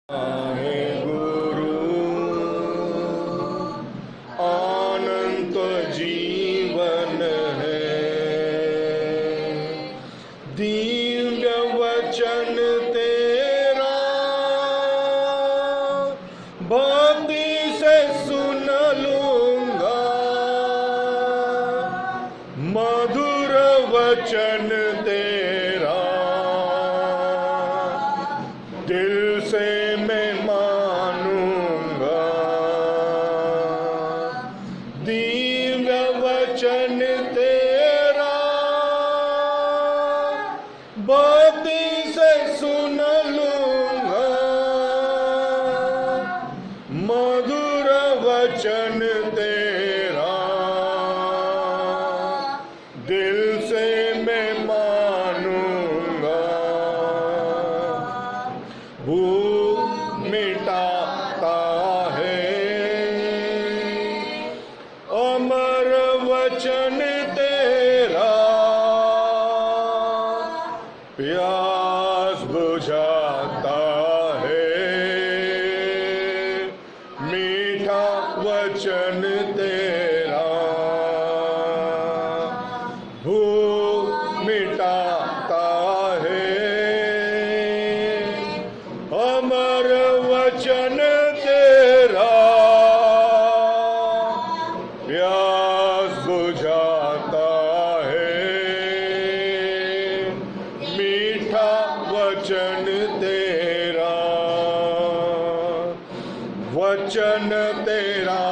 हे गुरु अनंत जीवन है, दिव्य वचन तेरा भक्ति से सुन लूंगा, मधुर वचन तेरा दिल से मैं मानूंगा, दिव्य वचन तेरा भक्ति से सुन लूंगा, मधुर वचन तेरा दिल से मैं मानूंगा। भूख मिटाता है अमर वचन तेरा, प्यास बुझाता है मीठा वचन तेरा, भूख मिटाता है अमर वचन तेरा, प्यास बुझाता है मीठा वचन तेरा, वचन तेरा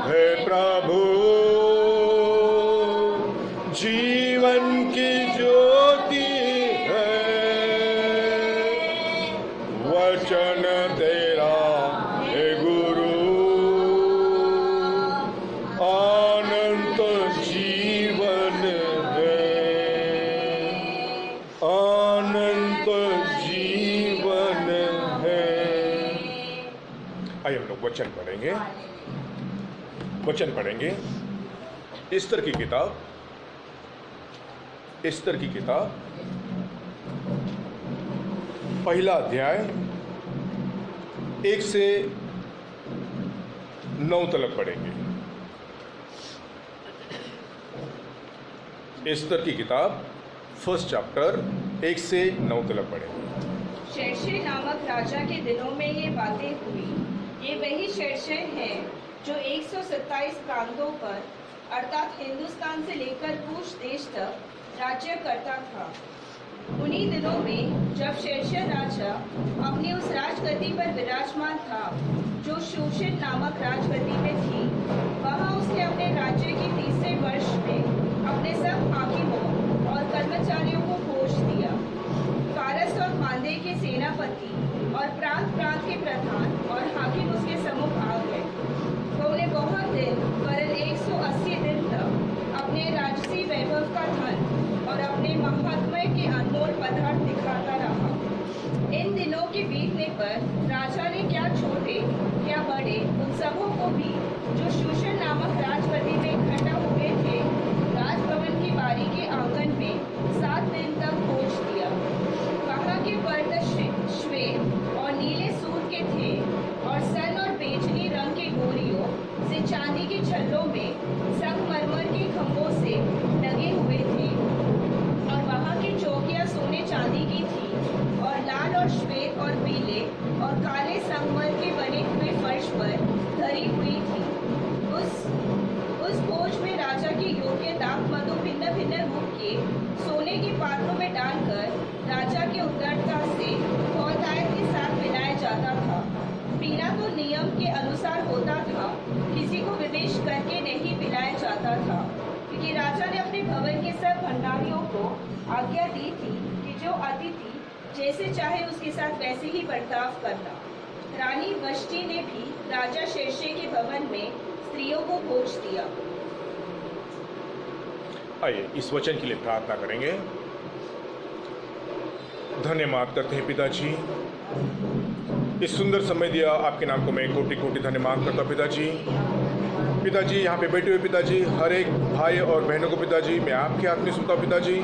है प्रभु जीवन की ज्योति है, वचन तेरा है गुरु अनंत जीवन है, अनंत जीवन है। आइए हम लोग वचन पढ़ेंगे, वचन पढ़ेंगे। एस्तर की किताब, एस्तर की किताब पहला अध्याय 1 से 9 तक पढ़ेंगे। एस्तर की किताब फर्स्ट चैप्टर 1 से 9 तक पढ़ेंगे। शर्शे नामक राजा के दिनों में ये बातें हुई। ये वही शर्शे है जो 127 प्रांतों पर अर्थात हिंदुस्तान से लेकर कूश देश तक राज्य करता था। उन्हीं दिनों में जब शेरशाह राजा अपनी उस राजगद्दी पर विराजमान था जो शूशन नामक राजगद्दी में थी, वहाँ उसने अपने राज्य के तीसरे वर्ष में अपने सब हाकिमों और कर्मचारियों को भोज दिया। फारस और मांदे के सेनापति और प्रांत प्रांत के प्रधान और हाकिम उसके सम्मुख आ गए। वह उन्हें बहुत दिन वरन 180 दिन तक अपने राजसी वैभव का धन और अपने महात्म्य के अनमोल पदार्थ दिखाता रहा। इन दिनों के बीतने पर राजा ने क्या छोटे क्या बड़े उन सबों को भी जो शूशन नामक राजगद्दी में इकट्ठा हुए थे राजभवन की बारी के आंगन में 7 दिन तक भोज दिया। वहाँ के पर्द श्वेत और नीले सूत के थे और सन और बेचनी रंग के गोरियों से चांदी के छल्लों में संगमरमर के खंभों से लगे हुए थे और वहाँ की चौकियाँ सोने चांदी की थी और लाल और श्वेत और पीले और काले संगमर के बने हुए फर्श पर धरी हुई थी। उस भोज में राजा के योग्य दाख मधु भिन्न भिन्न रूप के सोने के पात्रों में डालकर राजा के उदारता से बहुतायत के साथ पिलाया जाता था। पीना तो नियम के अनुसार होता था, किसी को विवेश करके नहीं पिलाया जाता था, क्योंकि राजा ने अपने भवन के सब भंडारियों को आज्ञा दी थी कि जो अतिथि जैसे चाहे उसके साथ वैसे ही बर्ताव करना। रानी वष्टी ने भी राजा शेरशे के भवन में स्त्रियों को भोज दिया। आइए इस वचन के लिए प्रार्थना करेंगे। धन्यवाद करते हैं पिताजी, इस सुंदर समय दिया आपके नाम को मैं कोटि कोटि धन्यवाद करता हूँ पिताजी। पिताजी यहाँ पे बैठे हुए पिताजी हर एक भाई और बहनों को पिताजी मैं आपके हाथ में सुनता हूँ पिताजी।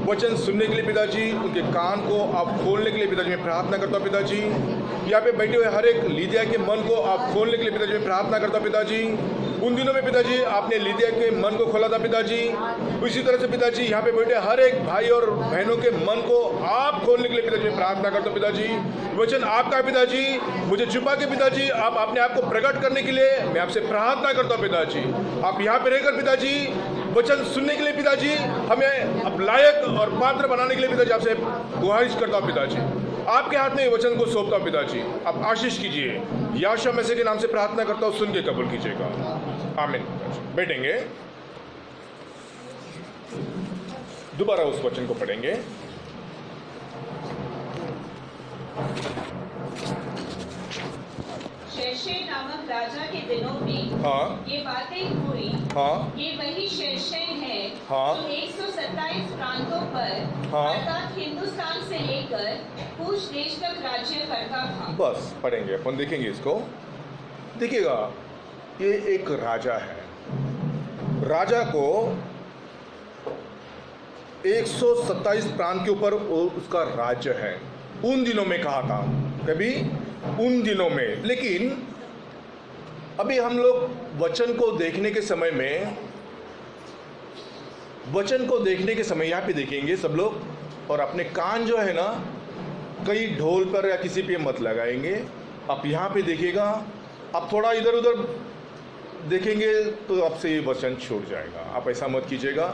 वचन सुनने के लिए पिताजी, उनके कान को आप खोलने के लिए पिताजी मैं प्रार्थना करता हूँ पिताजी। यहाँ पे बैठे हुए हर एक लीदिया के मन को आप खोलने के लिए पिताजी मैं प्रार्थना करता हूँ पिताजी। उन दिनों में पिताजी आपने लीदिया के मन को खोला था पिताजी, उसी तरह से पिताजी यहाँ पे बैठे हर एक भाई और बहनों के मन को आप खोलने के लिए पिताजी मैं प्रार्थना करता हूँ पिताजी। वचन आपका है पिताजी, मुझे छुपा के पिताजी आप अपने आप को प्रकट करने के लिए मैं आपसे प्रार्थना करता हूँ पिताजी। आप यहाँ पे रहकर पिताजी वचन सुनने के लिए पिताजी हमें अब लायक और पात्र बनाने के लिए पिताजी आपसे गुहारिश करता हूँ पिताजी। आपके हाथ में ये वचन को सौंपता हूँ पिताजी, आप आशीष कीजिए। यहोशू मसीह के नाम से प्रार्थना करता हूँ, सुन के कबूल कीजिएगा, आमीन। बैठेंगे, दोबारा उस वचन को पढ़ेंगे। शैशे नामक राजा के दिनों में हाँ ये बातें हुई। हाँ ये वही शैशे है हाँ। जो 127 प्रांतों पर हाँ। अर्थात हिंदुस्तान से लेकर कूश देश तक राज्य करता था। बस पढ़ेंगे, अपन देखेंगे इसको। देखिएगा, ये एक राजा है, राजा को 127 प्रांत के ऊपर उसका राज्य है। उन दिनों में कहा था, कभी उन दिनों में। लेकिन अभी हम लोग वचन को देखने के समय में, वचन को देखने के समय यहाँ पे देखेंगे सब लोग, और अपने कान जो है ना कहीं ढोल पर या किसी पे मत लगाएंगे। आप यहाँ पे देखिएगा, आप थोड़ा इधर उधर देखेंगे तो आपसे ये वचन छूट जाएगा। आप ऐसा मत कीजिएगा।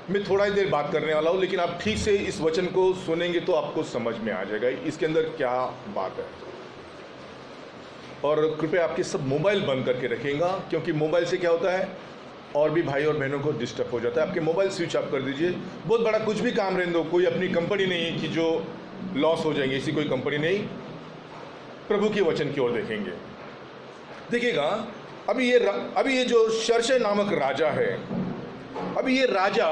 मैं थोड़ा ही देर बात करने वाला हूँ, लेकिन आप ठीक से इस वचन को सुनेंगे तो आपको समझ में आ जाएगा इसके अंदर क्या बात है। और कृपया आपके सब मोबाइल बंद करके रखिएगा, क्योंकि मोबाइल से क्या होता है और भी भाई और बहनों को डिस्टर्ब हो जाता है। आपके मोबाइल स्विच ऑफ कर दीजिए। बहुत बड़ा कुछ भी काम रहने दो, कोई अपनी कंपनी नहीं है कि जो लॉस हो जाएंगे, ऐसी कोई कंपनी नहीं। प्रभु के वचन की ओर देखेंगे। देखिएगा, अभी ये जो शर्शे नामक राजा है, अभी ये राजा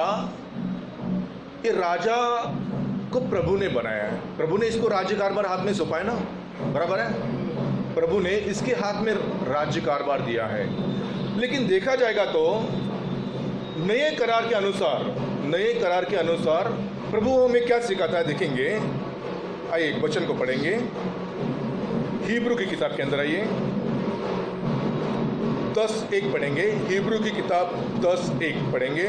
को प्रभु ने बनाया है। प्रभु ने इसको राज्य कारभार हाथ में सौंपा है ना, बराबर है। प्रभु ने इसके हाथ में राज्य कारभार दिया है। लेकिन देखा जाएगा तो नए करार के अनुसार प्रभु हमें क्या सिखाता है देखेंगे। आइए एक वचन को पढ़ेंगे, हिब्रू की किताब के अंदर आइए, 10:1 पढ़ेंगे। हिब्रू की किताब 10:1 पढ़ेंगे।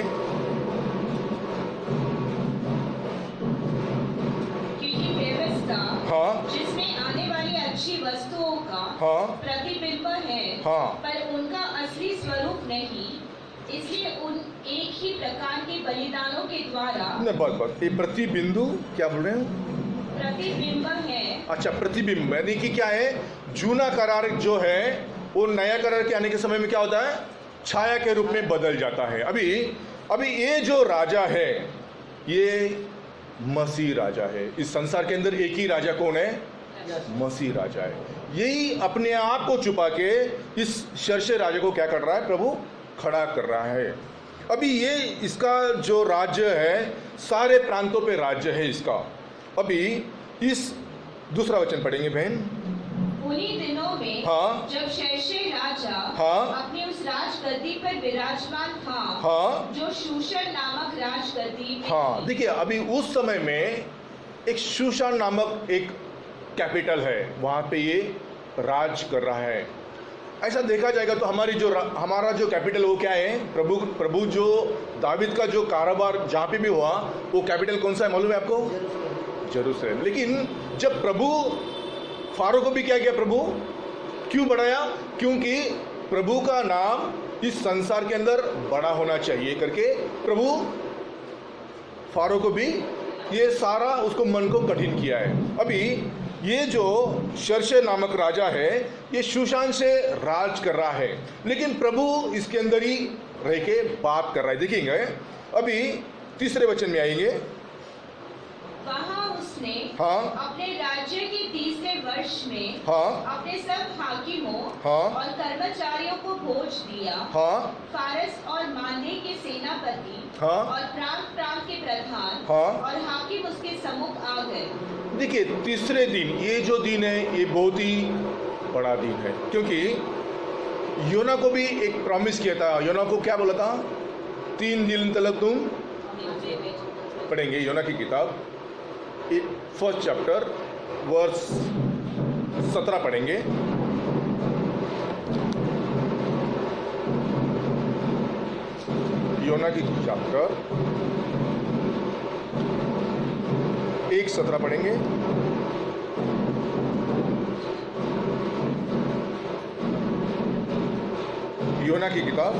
क्योंकि व्यवस्था हाँ जिसमें आने वाली अच्छी वस्तुओं का हाँ प्रतिबिंब है, हाँ। पर उनका असली स्वरूप नहीं, इसलिए उन एक ही प्रकार के बलिदानों के द्वारा नहीं, बस ये प्रतिबिंदु क्या बोल रहे हैं? प्रतिबिंब है। अच्छा, प्रतिबिंब यानी कि क्या है, जूना करार जो है वो नया करार के आने के समय में क्या होता है, छाया के रूप में बदल जाता है। अभी ये जो राजा है ये मसीह राजा है। इस संसार के अंदर एक ही राजा कौन है? मसीह राजा है। यही अपने आप को छुपा के इस शर्शे राजा को क्या कर रहा है? प्रभु खड़ा कर रहा है। अभी ये इसका जो राज्य है, सारे प्रांतों पे राज्य है इसका। अभी इस दूसरा वचन पढ़ेंगे बहन। उन्हीं दिनों में हाँ। जब शैशे राजा हाँ। अपनी उस राजगद्दी पर विराजमान था, हाँ। जो शूशन नामक राजगद्दी में हाँ, थी। देखिए अभी उस समय में एक शूशान नामक एक कैपिटल है, वहाँ पे ये राज कर रहा है। ऐसा देखा जाएगा तो हमारा जो कैपिटल वो क्या है? प्रभु जो दाविद का जो कारोबार जहाँ पे भी हुआ वो कैपिटल कौन सा है मालूम है आपको? जेरूसलम। लेकिन जब प्रभु फारो को भी क्या किया? प्रभु क्यों बढ़ाया? क्योंकि प्रभु का नाम इस संसार के अंदर बड़ा होना चाहिए करके प्रभु फारो को भी ये सारा उसको मन को कठिन किया है। अभी ये जो शर्शे नामक राजा है ये शूशान से राज कर रहा है, लेकिन प्रभु इसके अंदर ही रह के बात कर रहा है। देखेंगे अभी तीसरे वचन में आएंगे। वहाँ उसने अपने राज्य के तीसरे वर्ष में अपने सब हाकिमों और कर्मचारियों को भोज दिया। फारस और मांदे के सेनापति और प्रांत के प्रधान और हाकिम उसके सम्मुख आ गए। देखिए तीसरे दिन, ये जो दिन है ये बहुत ही बड़ा दिन है, क्योंकि योना को भी एक प्रॉमिस किया था। योना को क्या बोला था? 3 दिन तक तुम पढ़ेंगे योना की किताब, फर्स्ट चैप्टर वर्स 17 पढ़ेंगे। योना की चैप्टर 1:17 पढ़ेंगे। योना की किताब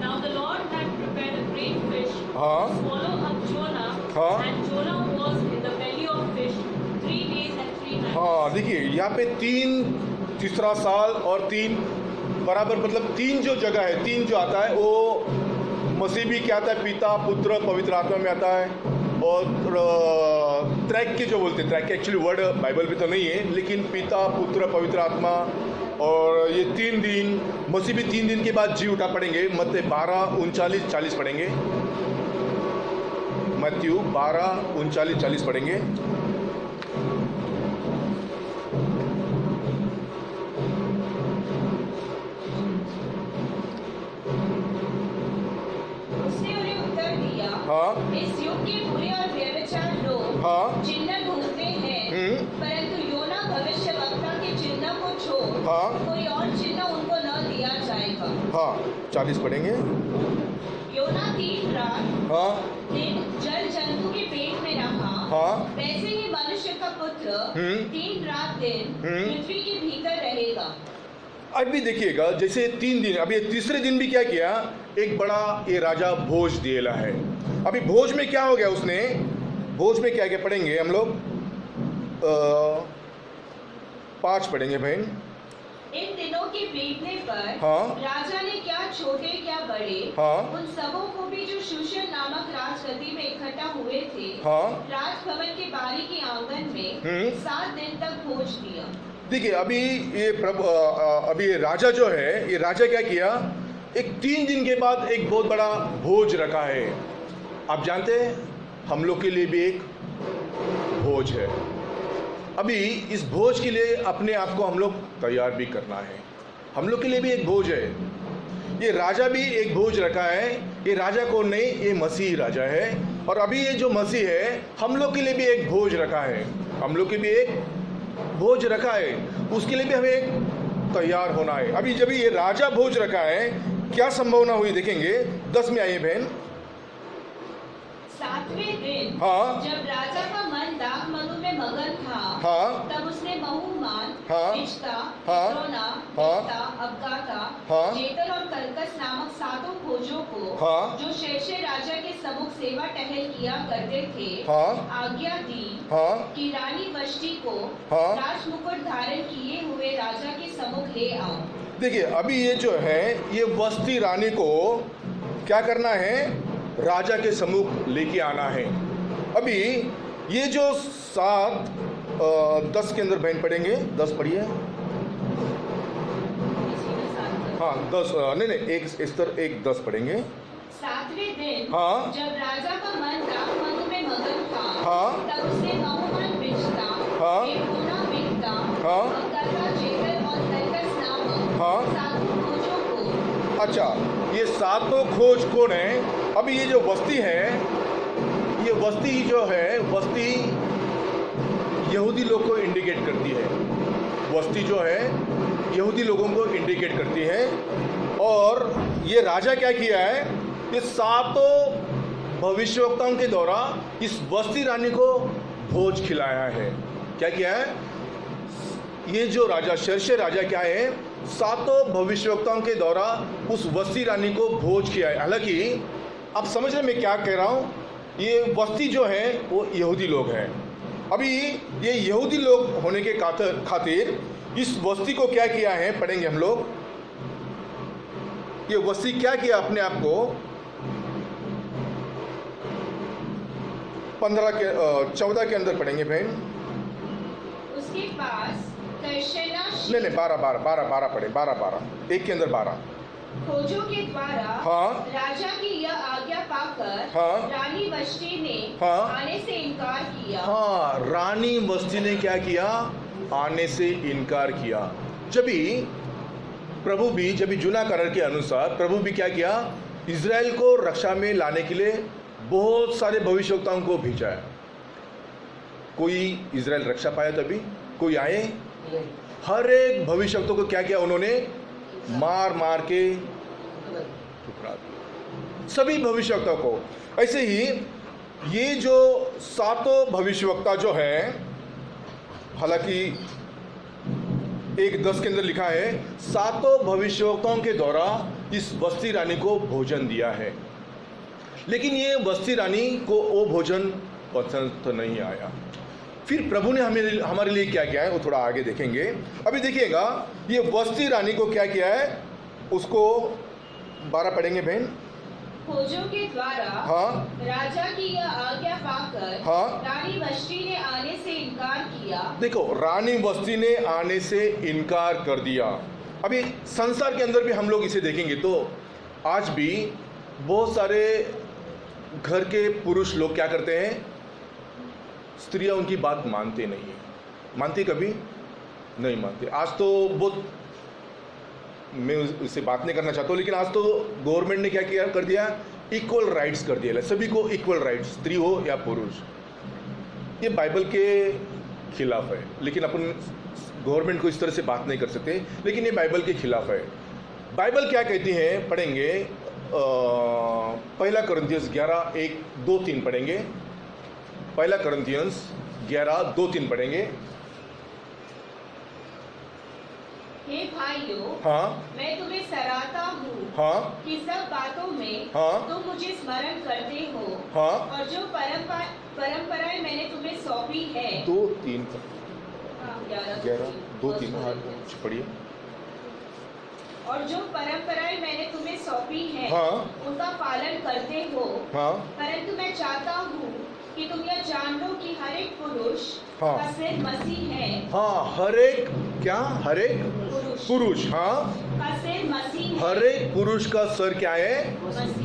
Now the Lord had prepared a great fish हाँ to swallow up Jonah, हाँ। and Jonah was in the belly of fish 3 days and 3 nights. हाँ, देखिए यहाँ पे तीसरा साल और 3 बराबर, मतलब 3 जो जगह है, 3 जो आता है वो मसीह भी क्या आता है, पिता पुत्र पवित्र आत्मा में आता है। और त्रैक के जो बोलते हैं, त्रैक के एक्चुअली वर्ड बाइबल में तो नहीं है, लेकिन पिता पुत्र पवित्र आत्मा, और ये 3 दिन मसीह भी 3 दिन के बाद जी उठा पढ़ेंगे। मत्ती 12, 39, 40 पढ़ेंगे। मत्ती 12, 39, 40 पढ़ेंगे। उसने उन्हें उत्तर दिया, हाँ इस युग के बुरे और व्यभिचार लोग हाँ चिन्ह ढूंढते हैं, परंतु योना भविष्यवक्ता के चिन्ह को छोड़ हाँ कोई और चिन्ह उनको न दिया जाएगा। हाँ 40 पढ़ेंगे। योना 3 रात हाँ दिन जल जंतु के पेट में रहा, हाँ वैसे ही मनुष्य का पुत्र 3 रात दिन पृथ्वी के भीतर रहेगा। अब भी देखिएगा, जैसे 3 दिन, अब ये तीसरे दिन भी क्या किया, एक बड़ा ये राजा भोज दिएला है। अभी भोज में क्या हो गया, उसने भोज में क्या क्या पढ़ेंगे हम लोग, 5 पढ़ेंगे बहन। इन दिनों के बीतने पर हाँ राजा ने क्या छोटे क्या बड़े हाँ उन सबों को भी जो शूशन नामक राजगद्दी में इकट्ठा हुए थे हाँ राजभवन के बारी के आंगन में 7 दिन तक भोज दिया। देखिए अभी ये अभी ये राजा जो है, ये राजा क्या किया, एक 3 दिन के बाद एक बहुत बड़ा भोज रखा है। आप जानते हैं हम लोग के लिए भी एक भोज है। अभी इस भोज के लिए अपने आप को हम लोग तैयार भी करना है। हम लोग के लिए भी एक भोज है। ये राजा भी एक भोज रखा है। ये राजा कौन नहीं, ये मसीह राजा है। और अभी ये जो मसीह है, हम लोग के लिए भी एक भोज रखा है। हम लोग के भी एक भोज रखा है, उसके लिए भी हमें एक तैयार होना है। अभी जब ये राजा भोज रखा है, क्या संभावना हुई देखेंगे। 10 में आइए बहन। 7वें दिन हाँ जब राजा का मन दाख मधु में मगन था, हाँ तब उसने बहुमान, हाँ इश्ता, हाँ हिस्रोना, हाँ मित्ता, अबगाता, हाँ जेतर और कलकस नामक 7 खोजों को हाँ जो शेरशे राजा के सम्मुख सेवा टहल किया करते थे हाँ आज्ञा दी हाँ कि रानी वष्टी को हाँ। राजमुकुट धारण किए हुए राजा के सम्मुख ले आओ। देखिए अभी ये जो है, ये वस्ती रानी को क्या करना है, राजा के सम्मुख लेके आना है। अभी ये जो 7 10 के अंदर बहन पढ़ेंगे। 10 पढ़िए। हाँ 10 नहीं एक स्तर 1 10 पढ़ेंगे। 7वें दिन हाँ जब राजा का मन दाख मधु में मगन था, हाँ तब उसने बहुमान बिचता, हाँ हिस्रोना, मित्ता, हाँ अबगाता, जेतर और कलकस नामक हाँ 7 खोजों को। अच्छा, ये 7 खोज कौन है। अभी ये जो वस्ती है, ये वस्ती जो है, वस्ती यहूदी लोग को इंडिकेट करती है। वस्ती जो है यहूदी लोगों को इंडिकेट करती है। और ये राजा क्या किया है, ये 7 भविष्यवक्ताओं के द्वारा इस वस्ती रानी को भोज खिलाया है। क्या किया है, ये जो राजा शेरशे राजा क्या है, 7 भविष्यवक्ताओं के द्वारा उस वस्ती रानी को भोज किया है। हालांकि आप समझ रहे मैं क्या कह रहा हूँ, ये वस्ती जो है वो यहूदी लोग हैं। अभी ये यहूदी लोग होने के खातिर इस वस्ती को क्या किया है, पढ़ेंगे हम लोग। ये वस्ती क्या किया, अपने आप को 14 के अंदर पढ़ेंगे बहन। उसके पास कर्शना नहीं 12 पढ़े। 12 एक के अंदर 12 खोजों के द्वारा हाँ राजा की यह आज्ञा पाकर हाँ रानी वष्टी ने हाँ आने से इनकार किया। हाँ, रानी वस्ती ने क्या किया, आने से इनकार किया। जब भी जूना करार के अनुसार प्रभु भी क्या किया, इज़राइल को रक्षा में लाने के लिए बहुत सारे भविष्यवक्ताओं को भेजा है। कोई इज़राइल रक्षा पाया तभी कोई आए, हर एक भविष्यवक्ता को क्या किया उन्होंने, मार मार के ठुकरा दिया, सभी भविष्यवक्ता को। ऐसे ही ये जो सातों भविष्यवक्ता जो है, हालांकि 1:10 के अंदर लिखा है, सातों भविष्यवक्ताओं के द्वारा इस वस्ती रानी को भोजन दिया है, लेकिन ये वस्ती रानी को वो भोजन पसंद तो नहीं आया। फिर प्रभु ने हमारे लिए क्या किया है वो थोड़ा आगे देखेंगे। अभी देखिएगा ये वस्ती रानी को क्या किया है, उसको 12 पढ़ेंगे बहन। खोजों के द्वारा हाँ राजा की यह आज्ञा पाकर हाँ रानी वष्टी ने आने से इनकार किया। देखो, रानी वस्ती ने आने से इनकार कर दिया। अभी संसार के अंदर भी हम लोग इसे देखेंगे तो आज भी बहुत सारे घर के पुरुष लोग क्या करते हैं, स्त्रियां उनकी बात मानते नहीं है। मानती कभी नहीं मानते। आज तो बहुत, मैं उससे बात नहीं करना चाहता हूँ, लेकिन आज तो गवर्नमेंट ने क्या किया कर दिया, इक्वल राइट्स कर दिया, सभी को इक्वल राइट्स, स्त्री हो या पुरुष। ये बाइबल के खिलाफ है, लेकिन अपन गवर्नमेंट को इस तरह से बात नहीं कर सकते, लेकिन ये बाइबल के खिलाफ है। बाइबल क्या कहती है, पढ़ेंगे 1 कुरिन्थियंस 11:1-2-3 पढ़ेंगे। 1 कुरिन्थियंस 11:2-3 पढ़ेंगे। हे भाइयों, हाँ मैं तुम्हें सराहता हूँ हाँ कि सब बातों में हाँ तुम मुझे स्मरण करते हो, हाँ। और जो परंपराएं मैंने तुम्हें सौंपी है। 2-3 हाँ, 11:2-3 हाँ पढ़िए। और जो परंपराएं मैंने तुम्हें सौंपी है हाँ उनका पालन करते हो। हाँ परंतु मैं चाहता हूँ कि तुम यह जान लो कि हर एक पुरुष हाँ। का सिर मसीह है। हाँ, हर एक क्या, हर एक पुरुष, हाँ, का सिर मसीह है। हर एक पुरुष का सर क्या है,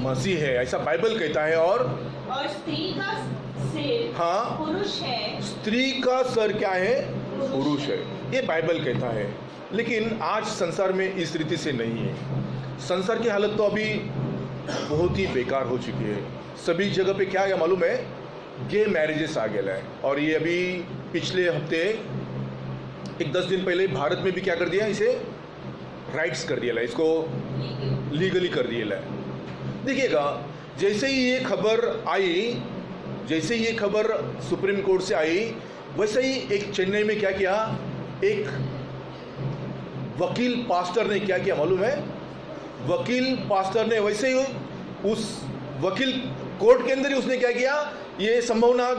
मसीह है, ऐसा बाइबल कहता है। और स्त्री का सिर हाँ, पुरुष है। स्त्री का सर क्या है, पुरुष है, ये बाइबल कहता है। लेकिन आज संसार में इस रीति से नहीं है। संसार की हालत तो अभी बहुत ही बेकार हो चुकी है। सभी जगह पे क्या है मालूम है, गे मैरिजेस आ गया है। और ये अभी पिछले हफ्ते 10 दिन पहले भारत में भी क्या कर दिया, इसे राइट्स कर दिया है, इसको लीगली कर दिया है। देखिएगा, जैसे ही ये खबर आई, जैसे ही ये खबर सुप्रीम कोर्ट से आई, वैसे ही एक चेन्नई में क्या किया, एक वकील पास्टर ने क्या किया मालूम है, वकील पास्टर ने वैसे ही उस वकील कोर्ट के अंदर ही उसने क्या किया, ये संभावना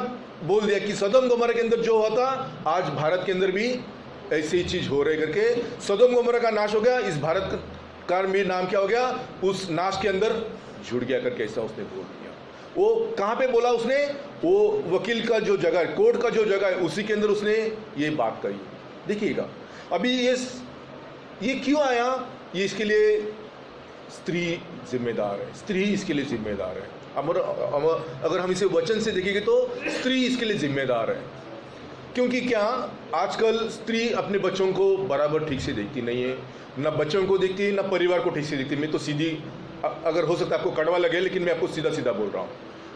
बोल दिया कि सदोम गोमोरा के अंदर जो हुआ था, आज भारत के अंदर भी ऐसी ही चीज हो रही करके। सदोम गोमोरा का नाश हो गया, इस भारत का भी नाम क्या हो गया, उस नाश के अंदर जुड़ गया करके ऐसा उसने बोल दिया। वो कहाँ पे बोला उसने, वो वकील का जो जगह है, कोर्ट का जो जगह है, उसी के अंदर उसने ये बात कही। देखिएगा अभी ये क्यों आया, ये इसके लिए स्त्री जिम्मेदार है, स्त्री इसके लिए जिम्मेदार है। अगर हम इसे वचन से देखेंगे तो स्त्री इसके लिए जिम्मेदार है। क्योंकि क्या, आजकल स्त्री अपने बच्चों को बराबर ठीक से देखती नहीं है, ना बच्चों को देखती है, ना परिवार को ठीक से देखती। मैं तो सीधी, अगर हो सकता है आपको कड़वा लगे, लेकिन मैं आपको सीधा सीधा बोल रहा हूँ।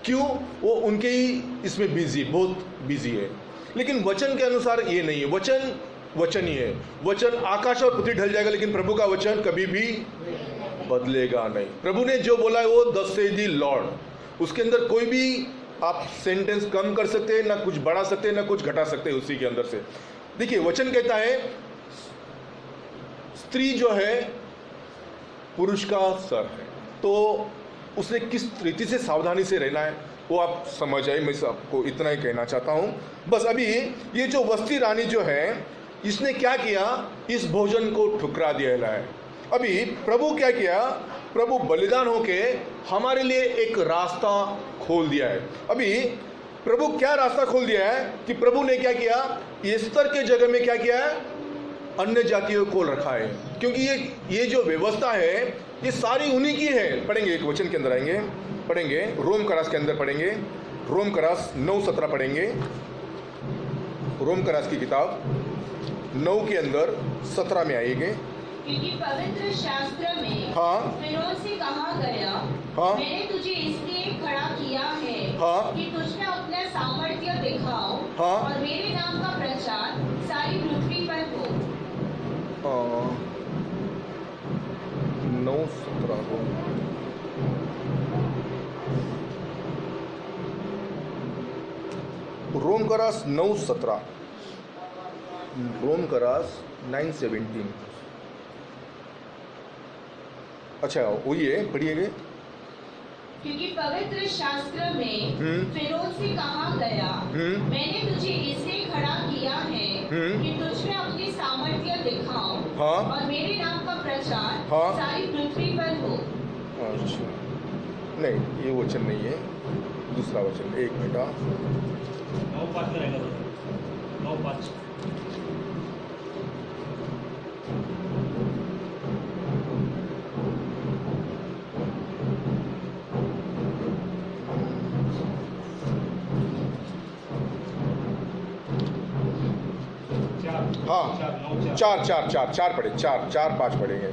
क्यों, वो उनके ही इसमें बिजी, बहुत बिजी है। लेकिन वचन के अनुसार ये नहीं है। वचन ही है। वचन आकाश और पृथ्वी ढल जाएगा, लेकिन प्रभु का वचन कभी भी बदलेगा नहीं। प्रभु ने जो बोला है वो thus saith the Lord, उसके अंदर कोई भी आप सेंटेंस कम कर सकते हैं, ना कुछ बढ़ा सकते हैं, ना कुछ घटा सकते हैं उसी के अंदर से। देखिए, वचन कहता है स्त्री जो है पुरुष का सर है, तो उसने किस रीति से सावधानी से रहना है वो आप समझ आए। मैं आपको इतना ही कहना चाहता हूँ। बस अभी ये जो वस्ती रानी जो है, इसने क्या किया, इस भोजन को ठुकरा दिया है। अभी प्रभु क्या किया, प्रभु बलिदान होके हमारे लिए एक रास्ता खोल दिया है। अभी प्रभु क्या रास्ता खोल दिया है कि प्रभु ने क्या किया, एस्तर के जगह में क्या किया है, अन्य जातियों को रखा है। क्योंकि ये जो व्यवस्था है ये सारी उन्हीं की है। पढ़ेंगे, एक वचन के अंदर आएंगे, पढ़ेंगे रोम करास के अंदर, पढ़ेंगे रोम करास 9:17 पढ़ेंगे, रोम करास की किताब 9 के अंदर 17 में आएंगे। क्योंकि पवित्र शास्त्र में हाँ फिरौन से कहा गया, हाँ मैंने तुझे इसलिए खड़ा किया है हाँ कि तुझ में अपना सामर्थ्य दिखाओ हाँ और मेरे नाम का प्रचार सारी पृथ्वी पर हो। 9:17 को रोम करास 9:17, रोम करास 9:17। अच्छा वही है, पढ़िएगा। क्योंकि पवित्र शास्त्र में फिरौन से कहा गया, हम्म। मैंने तुझे इसलिए खड़ा किया है कि तुझ में अपनी सामर्थ्य दिखाओ हाँ और मेरे नाम का प्रचार हाँ। सारी पृथ्वी पर हो। अच्छा नहीं, ये वचन नहीं है, दूसरा वचन। एक मिनट। 9:5 में रहेगा तो 9:5। हाँ 4 पढ़े, 4-5 पढ़ेंगे।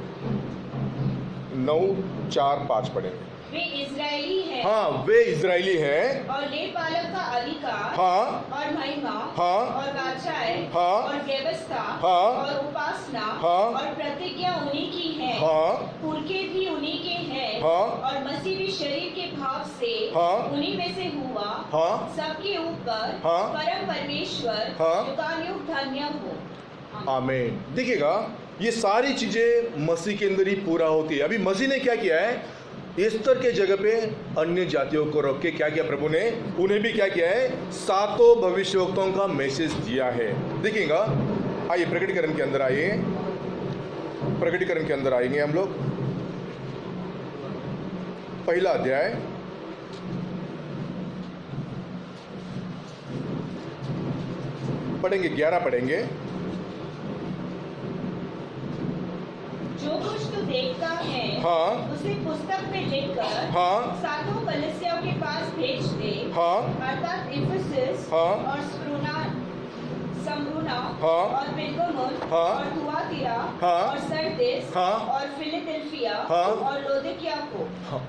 9-4-5 पढ़ेंगे। वे इजरायली हैं हाँ वे इजरायली हैं। और लेपालक का अधिकार हाँ और महिमा हाँ और वाचाएं हाँ और व्यवस्था हाँ और उपासना हाँ और प्रतिज्ञा उन्हीं की है, हाँ पुरखे भी उन्हीं के हैं हाँ और मसीह भी शरीर के भाव से हाँ उन्हीं में से हुआ, हाँ सबके ऊपर हाँ परम परमेश्वर हाँ युगानुयुग धन्य हो। आमीन। देखिएगा, ये सारी चीजें मसीह के अंदर ही पूरा होती है। अभी मसीह ने क्या किया है, एस्तर के जगह पे अन्य जातियों को रख के क्या किया प्रभु ने, उन्हें भी क्या किया है, 7 भविष्यवक्ताओं का मैसेज दिया है। देखिएगा, आइए प्रकटीकरण के अंदर आइए, प्रकटीकरण के अंदर आएंगे हम लोग। पहला अध्याय पढ़ेंगे, 11 पढ़ेंगे। जो कुछ तू देखता है हाँ उसे पुस्तक में लिखकर हाँ 7 कलीसियाओं के पास भेज दे, हाँ अर्थात इफिसस हाँ और स्मुर्ना हाँ और पिरगमुन हाँ और थुआतीरा हाँ और सरदिस हाँ और फिलाडेल्फिया हाँ और लौदीकिया को। हाँ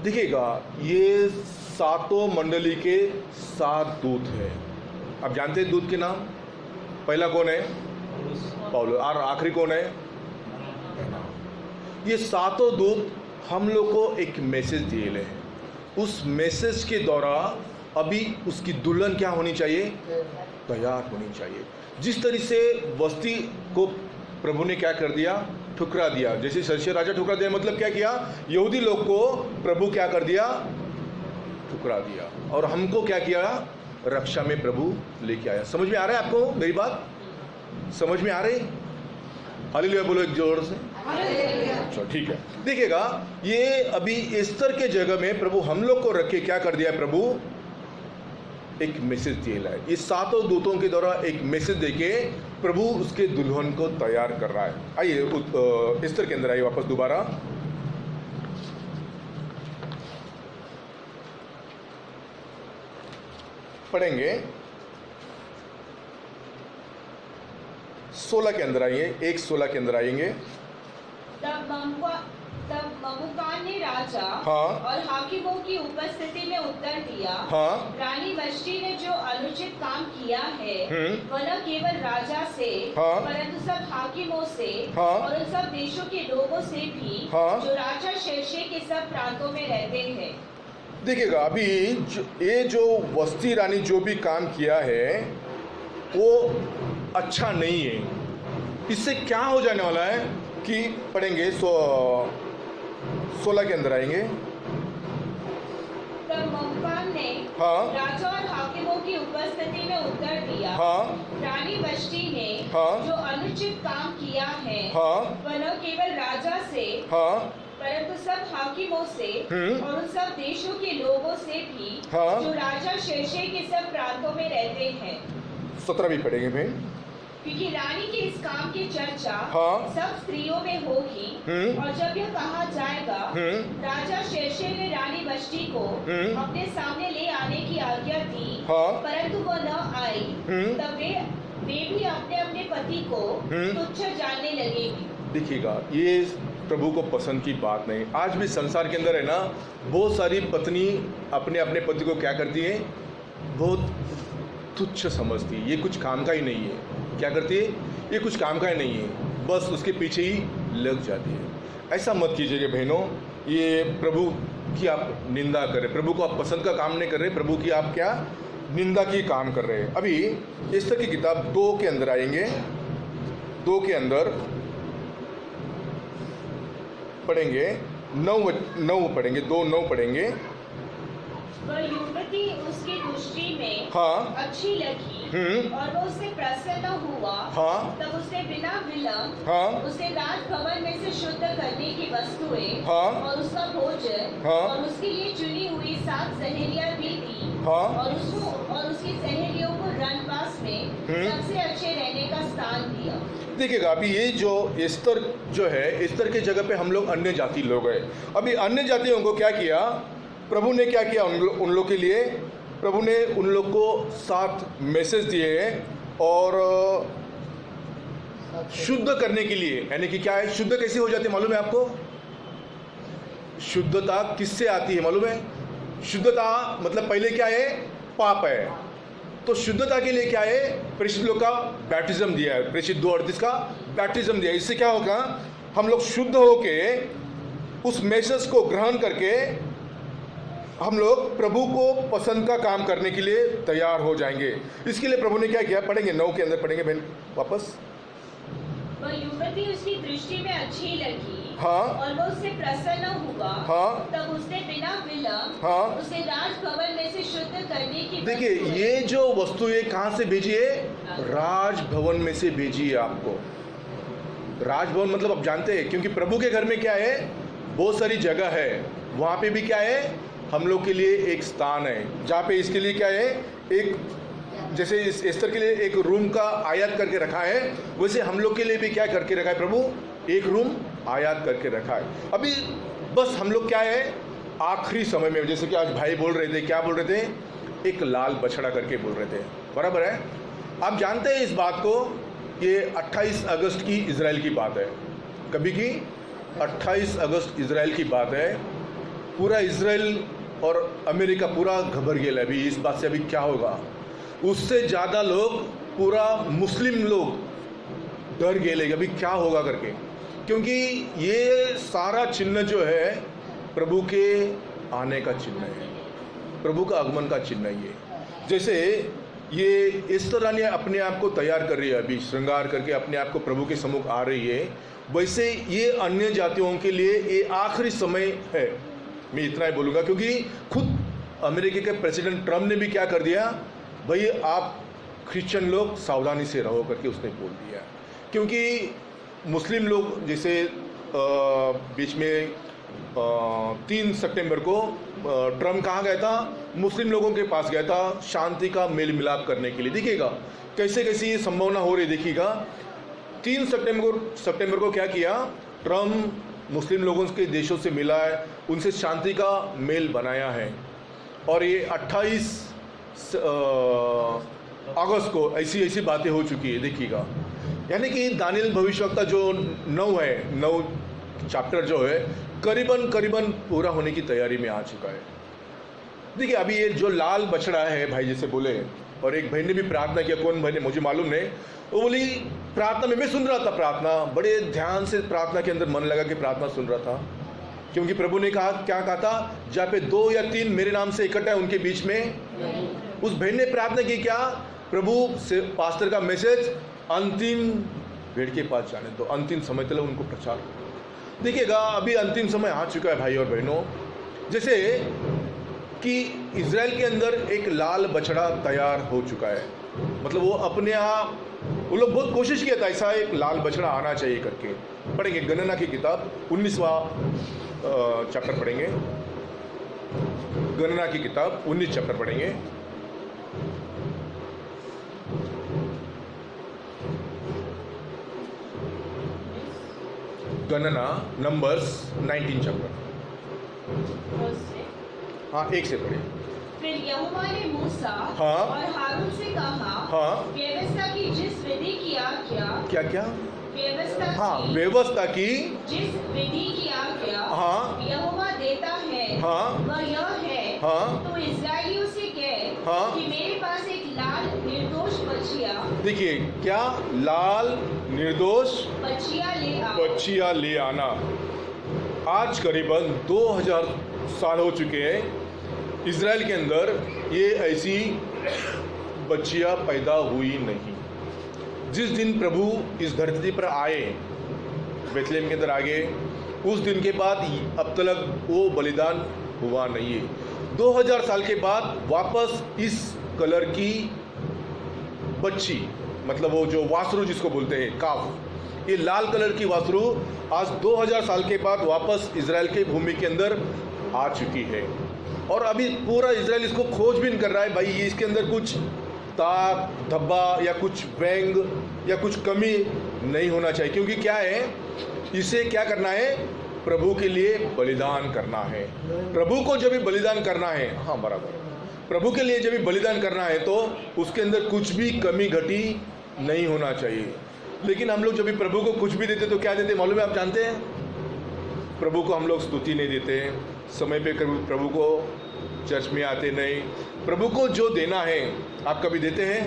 देखिएगा, ये 7 मंडली के 7 दूत हैं। अब जानते हैं दूत के नाम, पहला कौन है, पौलुस, और आखिरी कौन है। ये 7 दूत हम लोग को एक मैसेज दिए हैं। उस मैसेज के द्वारा अभी उसकी दुल्हन क्या होनी चाहिए, तैयार होनी चाहिए। जिस तरह से बस्ती को प्रभु ने क्या कर दिया, ठुकरा दिया। जैसे सर्शिया राजा ठुकरा दिया, मतलब क्या किया, यहूदी लोग को प्रभु क्या कर दिया, ठुकरा दिया। और हमको क्या किया, रक्षा में प्रभु लेके आया। समझ में आ रहा है आपको मेरी बात, समझ में आ रही। हालेलुया बोलो एक जोर से। अच्छा ठीक है। देखिएगा, ये अभी एस्तर के जगह में प्रभु हम लोग को रख के क्या कर दिया, प्रभु एक मैसेज दिया है। ये 7 दूतों के द्वारा एक मैसेज देके प्रभु उसके दुल्हन को तैयार कर रहा है। आइए एस्तर के अंदर आइए वापस दोबारा। पढ़ेंगे 16 के अंदर आइए, 1:16 के अंदर आएंगे। तब ममुकान ने राजा हाँ और हाकिमों की उपस्थिति में उत्तर दिया, हाँ रानी वष्टी ने जो अनुचित काम किया है वह न केवल राजा से हाँ परंतु सब हाकिमों से हाँ और उन सब देशों के लोगों से भी हाँ जो राजा शेरशे के सब प्रांतों में रहते हैं। देखिएगा, अभी ये जो वस्ती रानी जो भी काम किया है वो अच्छा नहीं है। इससे क्या हो जाने वाला है कि पढ़ेंगे 16 के अंदर आएंगे। तब ममुकान ने हाँ राजा और हाकिमों की उपस्थिति में उत्तर दिया, हाँ रानी वष्टी ने हाँ जो अनुचित काम किया है हाँ वह न केवल राजा से हाँ परंतु सब हाकिमों से और उन सब देशों के लोगों से भी हाँ जो राजा शेरशे के सब प्रांतों में रहते हैं। 17 भी पढ़ेंगे भाई। क्योंकि रानी के इस काम की चर्चा हाँ सब स्त्रियों में होगी और जब यह कहा जाएगा राजा शेरशे ने रानी वष्टी को अपने सामने ले आने की आज्ञा दी हाँ परंतु वह न आई, तब वे वे भी अपने अपने पति को तुच्छ जानने लगेगी। देखिएगा, ये प्रभु को पसंद की बात नहीं। आज भी संसार के अंदर है ना, बहुत सारी पत्नी अपने अपने पति को क्या करती है, बहुत तुच्छ समझती है। ये कुछ काम का ही नहीं है। क्या करती है, ये कुछ काम का ही नहीं है, बस उसके पीछे ही लग जाती है। ऐसा मत कीजिएगा बहनों, ये प्रभु की आप निंदा करें, प्रभु को आप पसंद का काम नहीं कर रहे, प्रभु की आप क्या निंदा की काम कर रहे हैं। अभी एस्तर की किताब 2 के अंदर आएंगे, 2 के अंदर पढ़ेंगे 9 पढ़ेंगे, 2:9 पढ़ेंगे। वह युवती उसकी दृष्टि में हाँ अच्छी लगी और वो उससे प्रसन्न हुआ। हाँ तब उसने बिना विलंब हाँ उसे राजभवन में से शुद्ध करने की वस्तुएं हाँ और उसका भोजन हाँ और उसके लिए चुनी हुई 7 सहेलियां भी दी हाँ और उसको और उसकी सहेलियों को रनवास में सबसे अच्छे रहने का स्थान दिया। देखिएगा, अभी ये जो एस्तर जो है, एस्तर के जगह पे हम लोग अन्य जाति लोग हैं। अभी अन्य जातियों को क्या किया, प्रभु ने क्या किया उन लोग के लिए, प्रभु ने उन लोग को 7 मैसेज दिए और शुद्ध करने के लिए, यानी कि क्या है, शुद्ध कैसे हो जाती है मालूम है आपको? शुद्धता किससे आती है मालूम है? शुद्धता मतलब पहले क्या है, पाप है। तो शुद्धता के लिए क्या है, प्रेषित लोग का बैप्टिज्म दिया है, प्रेषित 2:38 का बैप्टिज्म दिया है। इससे क्या होगा, हम लोग शुद्ध होके उस मैसेज को ग्रहण करके हम लोग प्रभु को पसंद का काम करने के लिए तैयार हो जाएंगे। इसके लिए प्रभु ने क्या किया, पढ़ेंगे 9 के अंदर पढ़ेंगे बहन वापस। वह युवती उसकी दृष्टि में अच्छी लगी हाँ और वो उससे प्रसन्न हुआ। हाँ तब उसने बिना विलंब हाँ उसे राजभवन में से शुद्ध करने की देखिए, ये जो वस्तु है कहाँ से भेजी है, राजभवन में से भेजी है आपको। राजभवन मतलब आप जानते हैं, क्योंकि प्रभु के घर में क्या है, बहुत सारी जगह है, वहाँ पे भी क्या है, हम लोग के लिए एक स्थान है, जहाँ पे इसके लिए क्या है, एक जैसे इस एस्तर के लिए एक रूम का आयात करके रखा है, वैसे हम लोग के लिए भी क्या करके रखा है प्रभु, एक रूम आयात करके रखा है। अभी बस हम लोग क्या है, आखिरी समय में, जैसे कि आज भाई बोल रहे थे, क्या बोल रहे थे, एक लाल बछड़ा करके बोल रहे थे, बराबर है। आप जानते हैं इस बात को, ये 28 अगस्त की इजराइल की बात है, कभी की 28 अगस्त इजराइल की बात है। पूरा इजराइल और अमेरिका पूरा घबर गया अभी इस बात से, अभी क्या होगा। उससे ज़्यादा लोग, पूरा मुस्लिम लोग डर गए अभी क्या होगा करके, क्योंकि ये सारा चिन्ह जो है प्रभु के आने का चिन्ह है, प्रभु का आगमन का चिन्ह है। ये जैसे ये इस तरह ने अपने आप को तैयार कर रही है, अभी श्रृंगार करके अपने आप को प्रभु के सम्मुख आ रही है, वैसे ये अन्य जातियों के लिए ये आखिरी समय है। मैं इतना ही बोलूँगा, क्योंकि खुद अमेरिका के प्रेसिडेंट ट्रम्प ने भी क्या कर दिया, भाई आप क्रिश्चियन लोग सावधानी से रहो करके उसने बोल दिया। क्योंकि मुस्लिम लोग जैसे बीच में 3 सितंबर को ट्रम्प कहाँ गया था, मुस्लिम लोगों के पास गया था शांति का मेल मिलाप करने के लिए। देखिएगा कैसे कैसे ये संभावना हो रही। देखिएगा 3 सितंबर को क्या किया, ट्रम्प मुस्लिम लोगों के देशों से मिला है, उनसे शांति का मेल बनाया है। और ये 28 अगस्त को ऐसी बातें हो चुकी है। देखिएगा, यानी कि दानियल भविष्यवक्ता जो 9 चैप्टर जो है करीबन पूरा होने की तैयारी में आ चुका है। देखिए, अभी ये जो लाल बछड़ा है, भाई जैसे बोले, और एक भाई ने भी प्रार्थना किया, कौन भाई ने मुझे मालूम नहीं, वो बोली प्रार्थना में, मैं सुन रहा था प्रार्थना, बड़े ध्यान से प्रार्थना के अंदर मन लगा कि प्रार्थना सुन रहा था, क्योंकि प्रभु ने कहा, क्या कहा था, जहाँ पे 2 या 3 मेरे नाम से इकट्ठा है उनके बीच में। उस भाई ने प्रार्थना की, क्या, प्रभु से पास्टर का मैसेज अंतिम भेड़ के पास जाने दो, अंतिम समय तक उनको प्रचार। देखिएगा, अभी अंतिम समय आ चुका है भाई और बहनों, जैसे कि इजराइल के अंदर एक लाल बछड़ा तैयार हो चुका है। मतलब वो अपने आप, वो लोग बहुत कोशिश किया था ऐसा एक लाल बछड़ा आना चाहिए करके। पढ़ेंगे गणना की किताब 19वां चैप्टर पढ़ेंगे, गणना की किताब 19 चैप्टर पढ़ेंगे। गणना नंबर्स 19 चैप्टर, हाँ 1 से पढ़िए। फिर यहोवा ने मूसा हाँ। और हारून से कहा, हाँ। व्यवस्था की जिस विधि की आज्ञा, क्या क्या? व्यवस्था हाँ, की व्यवस्था की, जिस विधि की आज्ञा हाँ। यहोवा देता है, हाँ। वह यह है, हाँ। तो इस्राएलियों से कह हाँ। कि मेरे पास एक लाल निर्दोष बछिया देखिए क्या, लाल निर्दोष बछिया ले आओ। बच्चियां ले आना। आज करीबन 2000 साल हो चुके हैं इज़राइल के अंदर ये ऐसी बच्चियां पैदा हुई नहीं। जिस दिन प्रभु इस धरती पर आए, बेथलेहम के अंदर आ गए, उस दिन के बाद अब तक वो बलिदान हुआ नहीं है। 2000 साल के बाद वापस इस कलर की बच्ची, मतलब वो जो वासरू जिसको बोलते हैं काफ, ये लाल कलर की वासरू आज 2000 साल के बाद वापस इज़राइल के भूमि के अंदर आ चुकी है। और अभी पूरा इज़राइल इसको खोजबीन कर रहा है, भाई ये इसके अंदर कुछ दाग धब्बा या कुछ व्यंग या कुछ कमी नहीं होना चाहिए। क्योंकि क्या है, इसे क्या करना है, प्रभु के लिए बलिदान करना है। प्रभु को जब भी बलिदान करना है, हाँ बराबर, प्रभु के लिए जब भी बलिदान करना है तो उसके अंदर कुछ भी कमी घटी नहीं होना चाहिए। लेकिन हम लोग जब भी प्रभु को कुछ भी देते तो क्या देते मालूम है, आप जानते हैं? प्रभु को हम लोग स्तुति नहीं देते, समय पे कभी प्रभु को चर्च में आते नहीं। प्रभु को जो देना है आप कभी देते हैं?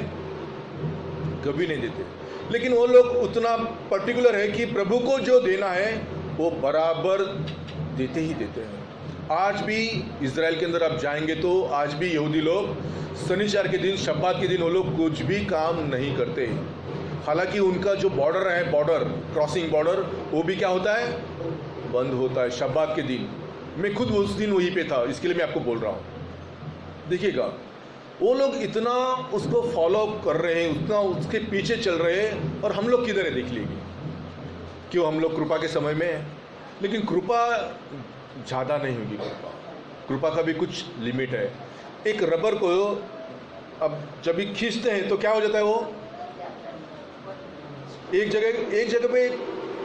कभी नहीं देते। लेकिन वो लोग उतना पर्टिकुलर है कि प्रभु को जो देना है वो बराबर देते ही देते हैं। आज भी इज़राइल के अंदर आप जाएंगे तो आज भी यहूदी लोग शनिवार के दिन, शब्बात के दिन वो लोग कुछ भी काम नहीं करते। हालांकि उनका जो बॉर्डर है, बॉर्डर क्रॉसिंग बॉर्डर, वो भी क्या होता है, बंद होता है शब्बात के दिन। मैं खुद उस दिन वहीं पे था, इसके लिए मैं आपको बोल रहा हूँ। देखिएगा वो लोग इतना उसको फॉलो कर रहे हैं, उतना उसके पीछे चल रहे हैं, और हम लोग किधर है देख लीजिए। क्यों, हम लोग कृपा के समय में हैं, लेकिन कृपा ज़्यादा नहीं होगी। कृपा का भी कुछ लिमिट है। एक रबर को अब जब भी खींचते हैं तो क्या हो जाता है, वो एक जगह पे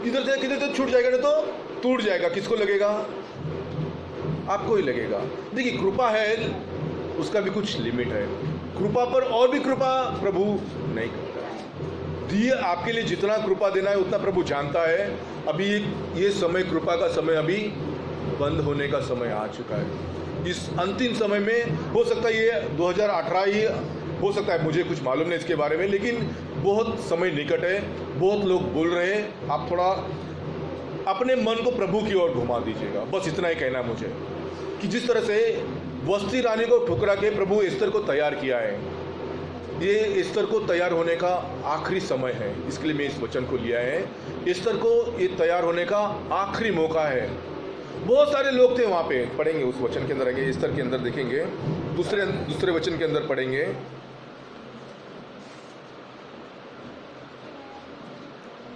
किधर से छूट जाएगा, नहीं तो टूट जाएगा। किसको लगेगा? आपको ही लगेगा। देखिए कृपा है, उसका भी कुछ लिमिट है। कृपा पर और भी कृपा प्रभु नहीं करता है। दिए आपके लिए जितना कृपा देना है उतना प्रभु जानता है। अभी ये समय, कृपा का समय अभी बंद होने का समय आ चुका है। इस अंतिम समय में हो सकता है ये 2018 ही हो सकता है, मुझे कुछ मालूम नहीं इसके बारे में, लेकिन बहुत समय निकट है। बहुत लोग बोल रहे हैं, आप थोड़ा अपने मन को प्रभु की ओर घुमा दीजिएगा। बस इतना ही कहना है मुझे, कि जिस तरह से वस्ती रानी को ठुकरा के प्रभु एस्तर को तैयार किया है, ये एस्तर को तैयार होने का आखिरी समय है। इसके लिए मैं इस वचन को लिया है। एस्तर को ये तैयार होने का आखिरी मौका है। बहुत सारे लोग थे वहाँ पे, पढ़ेंगे उस वचन के अंदर, आएंगे एस्तर के अंदर देखेंगे, दूसरे वचन के अंदर पढ़ेंगे।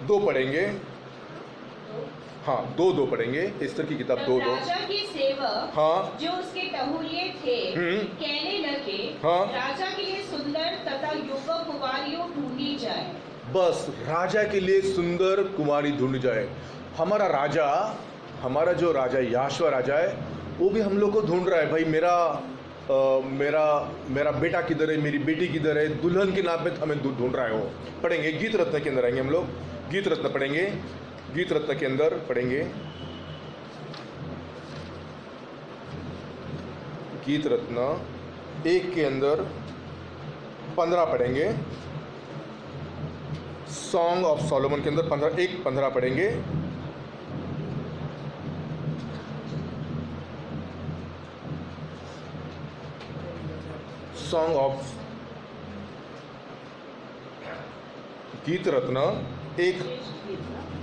दो पढ़ेंगे, हाँ दो पढ़ेंगे, एस्तर की किताब 2:2। राजा के सेवक, हाँ, जो उसके टहुलिये थे, कहने लगे, हाँ, राजा के लिए सुंदर तथा युवक कुमारियों ढूंढी जाए। बस राजा के लिए सुंदर कुमारी ढूंढ जाए। हमारा राजा, हमारा जो राजा याशवा राजा है, वो भी हम लोग को ढूंढ रहा है। भाई मेरा बेटा किधर है, मेरी बेटी किधर है, दुल्हन के नाम पे हमें ढूंढ रहा है। वो पढ़ेंगे गीत रत्न के अंदर, आएंगे हम लोग गीत रत्न पढ़ेंगे, गीत रत्न के अंदर पढ़ेंगे, गीत रत्न 1 के अंदर 15 पढ़ेंगे, सॉन्ग ऑफ सोलोमन के अंदर 15 पढ़ेंगे। सॉन्ग ऑफ गीत रत्न 1,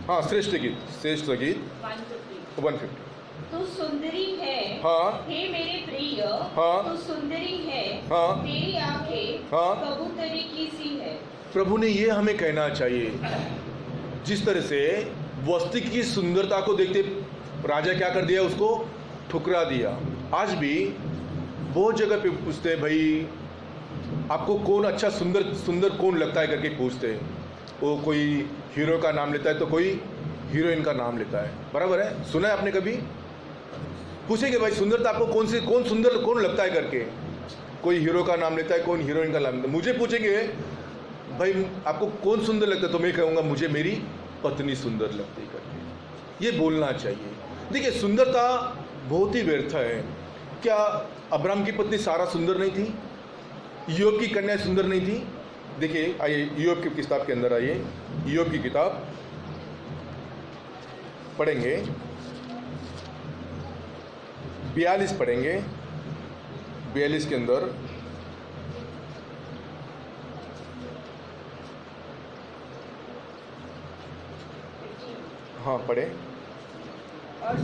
हाँ श्रेष्ठ गीत 150। तू सुंदरी है, हाँ, हे मेरे प्रिय, हाँ, तू सुंदरी है, हाँ, तेरी आंखें हाँ, कबूतरी की सी है। प्रभु प्रभु ने ये हमें कहना चाहिए। जिस तरह से वस्ती की सुंदरता को देखते राजा क्या कर दिया, उसको ठुकरा दिया। आज भी बहुत जगह पे पूछते हैं, भाई आपको कौन अच्छा सुंदर कौन लगता है करके पूछते हैं। वो कोई हीरो का नाम लेता है तो कोई हीरोइन का नाम लेता है, बराबर है। सुना है आपने कभी? पूछेंगे भाई सुंदरता आपको कौन सुंदर कौन लगता है करके, कोई हीरो का नाम लेता है, कोई हीरोइन का नाम लेता है। मुझे पूछेंगे भाई आपको कौन सुंदर लगता है, तो मैं कहूँगा मुझे मेरी पत्नी सुंदर लगती करके। ये बोलना चाहिए। देखिए सुंदरता बहुत ही व्यर्थ है। क्या अब्राहम की पत्नी सारा सुंदर नहीं थी? ईयोब की कन्या सुंदर नहीं थी? देखिए आइए ईयोब की किताब के अंदर आइए, ईयोब की किताब पढ़ेंगे, 42 पढ़ेंगे, 42 के अंदर हाँ पढ़े। और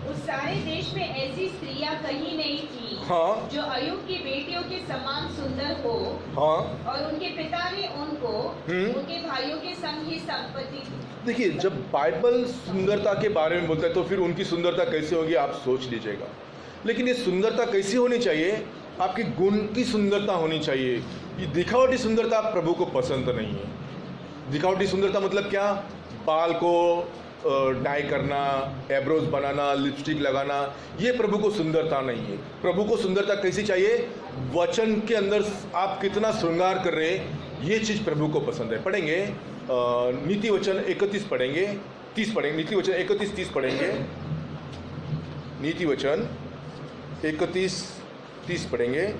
उस सारे देश में ऐसी स्त्रियां कहीं नहीं थी हाँ जो अय्यूब की बेटियों के समान सुंदर हो, हाँ और उनके पिता ने उनको उनके भाइयों के संग ही संपत्ति दी। देखिए जब बाइबल सुंदरता के बारे में बोलता है तो फिर उनकी सुंदरता कैसे होगी आप सोच लीजिएगा। लेकिन ये सुंदरता कैसी होनी चाहिए? आपकी गुण की सुंदरता होनी चाहिए। ये दिखावटी सुंदरता प्रभु को पसंद नहीं है। दिखावटी सुंदरता मतलब क्या? बाल को डाई करना, एब्रोज बनाना, लिपस्टिक लगाना, ये प्रभु को सुंदरता नहीं है। प्रभु को सुंदरता कैसी चाहिए? वचन के अंदर आप कितना श्रृंगार कर रहे हैं, ये चीज़ प्रभु को पसंद है। पढ़ेंगे नीति वचन 31 पढ़ेंगे, 30 पढ़ेंगे, नीति वचन 31-30 पढ़ेंगे, नीति वचन 31-30 पढ़ेंगे।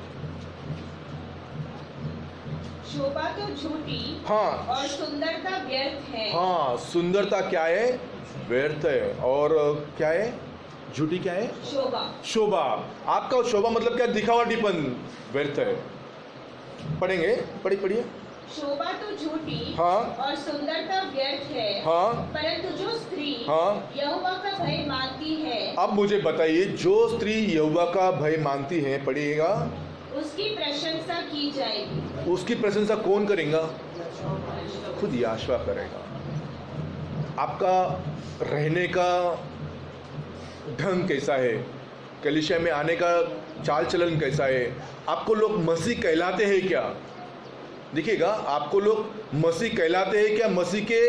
शोभा तो झूठी हाँ और सुंदरता व्यर्थ है। हाँ सुंदरता क्या है? व्यर्थ है। और क्या है? झूठी क्या है? शोभा। शोभा। आपका शोभा मतलब क्या? दिखावटीपन व्यर्थ है। पढ़ेंगे, पढ़िए। शोभा तो झूठी हाँ और सुंदरता व्यर्थ है। हाँ परंतु जो स्त्री हाँ यहोवा का भय मानती है, अब मुझे बताइए, जो स्त्री यहोवा का भय मानती है, पढ़िएगा, उसकी प्रशंसा की जाएगी। उसकी प्रशंसा कौन करेगा? खुद याशवा करेगा। आपका रहने का ढंग कैसा है? कलीसिया में आने का चाल चलन कैसा है? आपको लोग मसीह कहलाते हैं क्या? देखिएगा, आपको लोग मसीह कहलाते हैं क्या? मसीह के